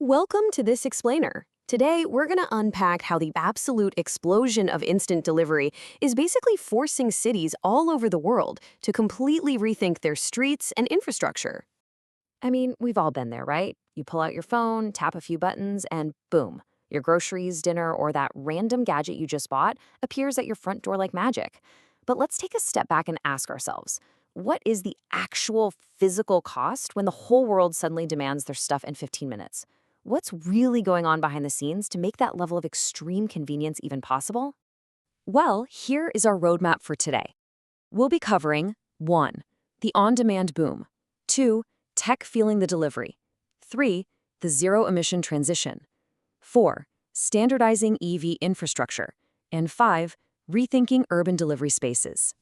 Welcome to this explainer. Today, we're going to unpack how the absolute explosion of instant delivery is basically forcing cities all over the world to completely rethink their streets and infrastructure. I mean, we've all been there, right? You pull out your phone, tap a few buttons, and boom, your groceries, dinner, or that random gadget you just bought appears at your front door like magic. But let's take a step back and ask ourselves, what is the actual physical cost when the whole world suddenly demands their stuff in 15 minutes? What's really going on behind the scenes to make that level of extreme convenience even possible? Well, here is our roadmap for today. We'll be covering 1. The on-demand boom, 2. Tech fueling the delivery, 3. The zero-emission transition, 4. Standardizing EV infrastructure, and 5. Rethinking urban delivery spaces.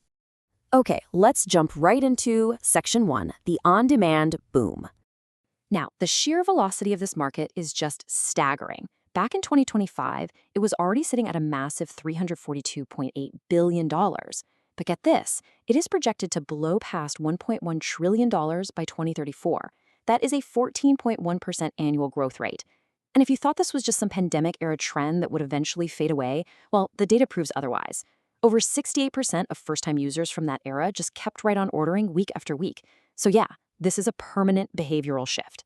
Okay, let's jump right into Section 1, the on-demand boom. Now, the sheer velocity of this market is just staggering. Back in 2025, it was already sitting at a massive $342.8 billion. But get this, it is projected to blow past $1.1 trillion by 2034. That is a 14.1% annual growth rate. And if you thought this was just some pandemic-era trend that would eventually fade away, well, the data proves otherwise. Over 68% of first-time users from that era just kept right on ordering week after week. So yeah, this is a permanent behavioral shift.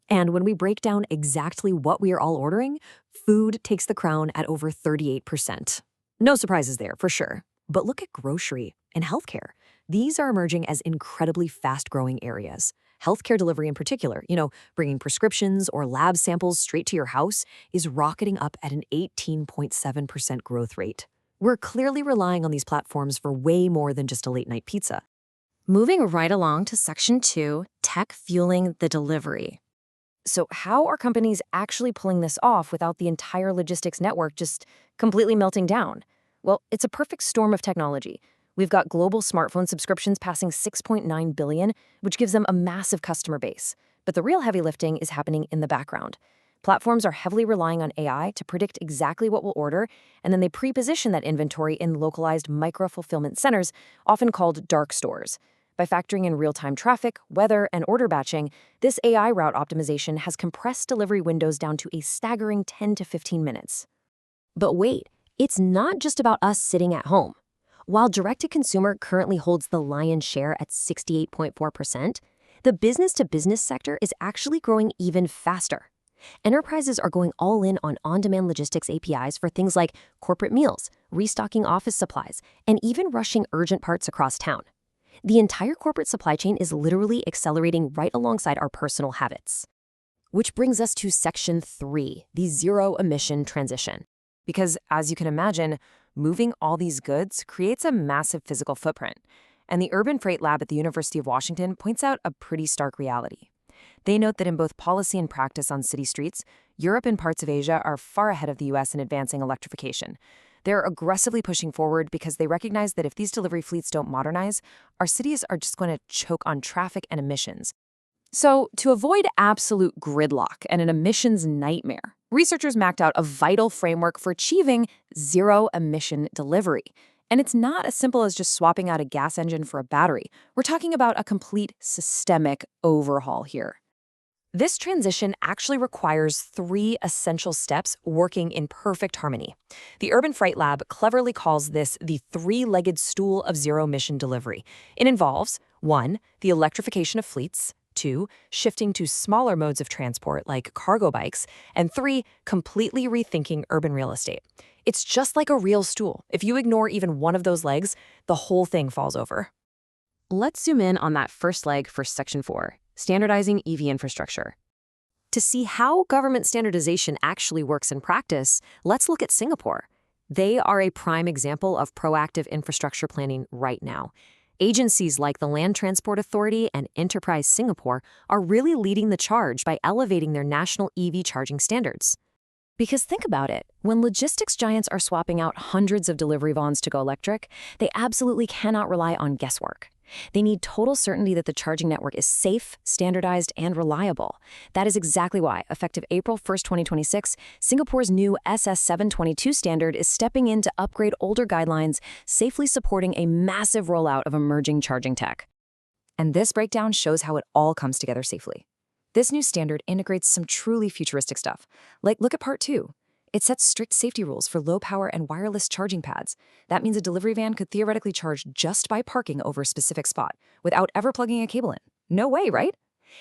And when we break down exactly what we are all ordering, food takes the crown at over 38%. No surprises there, for sure. But look at grocery and healthcare. These are emerging as incredibly fast-growing areas. Healthcare delivery in particular, bringing prescriptions or lab samples straight to your house, is rocketing up at an 18.7% growth rate. We're clearly relying on these platforms for way more than just a late-night pizza. Moving right along to Section 2, tech fueling the delivery. So how are companies actually pulling this off without the entire logistics network just completely melting down? Well, it's a perfect storm of technology. We've got global smartphone subscriptions passing 6.9 billion, which gives them a massive customer base. But the real heavy lifting is happening in the background. Platforms are heavily relying on AI to predict exactly what we'll order, and then they pre-position that inventory in localized micro-fulfillment centers, often called dark stores. By factoring in real-time traffic, weather, and order batching, this AI route optimization has compressed delivery windows down to a staggering 10 to 15 minutes. But wait, it's not just about us sitting at home. While direct-to-consumer currently holds the lion's share at 68.4%, the business-to-business sector is actually growing even faster. Enterprises are going all in on on-demand logistics APIs for things like corporate meals, restocking office supplies, and even rushing urgent parts across town. The entire corporate supply chain is literally accelerating right alongside our personal habits. Which brings us to Section 3, the zero-emission transition. Because, as you can imagine, moving all these goods creates a massive physical footprint. And the Urban Freight Lab at the University of Washington points out a pretty stark reality. They note that in both policy and practice on city streets, Europe and parts of Asia are far ahead of the US in advancing electrification. They're aggressively pushing forward because they recognize that if these delivery fleets don't modernize, our cities are just going to choke on traffic and emissions. So, to avoid absolute gridlock and an emissions nightmare, researchers mapped out a vital framework for achieving zero-emission delivery. And it's not as simple as just swapping out a gas engine for a battery. We're talking about a complete systemic overhaul here. This transition actually requires 3 essential steps working in perfect harmony. The Urban Freight Lab cleverly calls this the 3-legged stool of zero-emission delivery. It involves 1. The electrification of fleets, 2. Shifting to smaller modes of transport like cargo bikes, and 3. Completely rethinking urban real estate. It's just like a real stool. If you ignore even one of those legs, the whole thing falls over. Let's zoom in on that first leg for Section 4, standardizing EV infrastructure. To see how government standardization actually works in practice, let's look at Singapore. They are a prime example of proactive infrastructure planning right now. Agencies like the Land Transport Authority and Enterprise Singapore are really leading the charge by elevating their national EV charging standards. Because think about it, when logistics giants are swapping out hundreds of delivery vans to go electric, they absolutely cannot rely on guesswork. They need total certainty that the charging network is safe, standardized, and reliable. That is exactly why, effective April 1st, 2026, Singapore's new SS722 standard is stepping in to upgrade older guidelines, safely supporting a massive rollout of emerging charging tech. And this breakdown shows how it all comes together safely. This new standard integrates some truly futuristic stuff. Like, look at part 2. It sets strict safety rules for low power and wireless charging pads. That means a delivery van could theoretically charge just by parking over a specific spot without ever plugging a cable in. No way, right?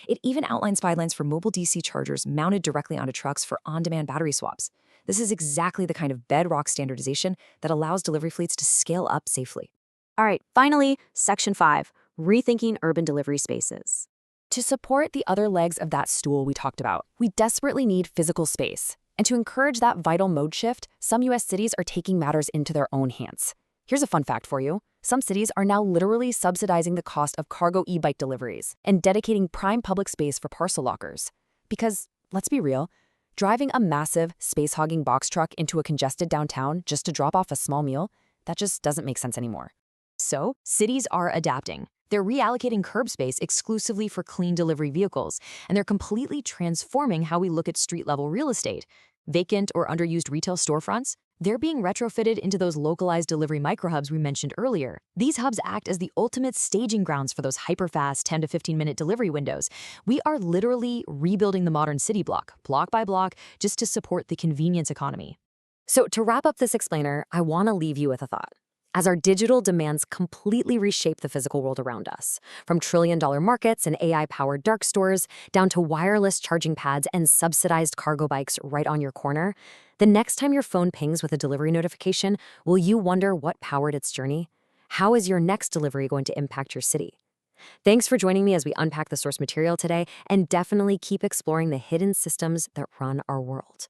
It even outlines guidelines for mobile DC chargers mounted directly onto trucks for on-demand battery swaps. This is exactly the kind of bedrock standardization that allows delivery fleets to scale up safely. All right, finally, Section 5, rethinking urban delivery spaces. To support the other legs of that stool we talked about, we desperately need physical space. And to encourage that vital mode shift, some US cities are taking matters into their own hands. Here's a fun fact for you. Some cities are now literally subsidizing the cost of cargo e-bike deliveries and dedicating prime public space for parcel lockers. Because, let's be real, driving a massive, space-hogging box truck into a congested downtown just to drop off a small meal, that just doesn't make sense anymore. So, cities are adapting. They're reallocating curb space exclusively for clean delivery vehicles, and they're completely transforming how we look at street-level real estate. Vacant or underused retail storefronts, they're being retrofitted into those localized delivery microhubs we mentioned earlier. These hubs act as the ultimate staging grounds for those hyper-fast 10 to 15-minute delivery windows. We are literally rebuilding the modern city block by block, just to support the convenience economy. So to wrap up this explainer, I want to leave you with a thought. As our digital demands completely reshape the physical world around us, from trillion-dollar markets and AI-powered dark stores down to wireless charging pads and subsidized cargo bikes right on your corner, the next time your phone pings with a delivery notification, will you wonder what powered its journey? How is your next delivery going to impact your city? Thanks for joining me as we unpack the source material today, and definitely keep exploring the hidden systems that run our world.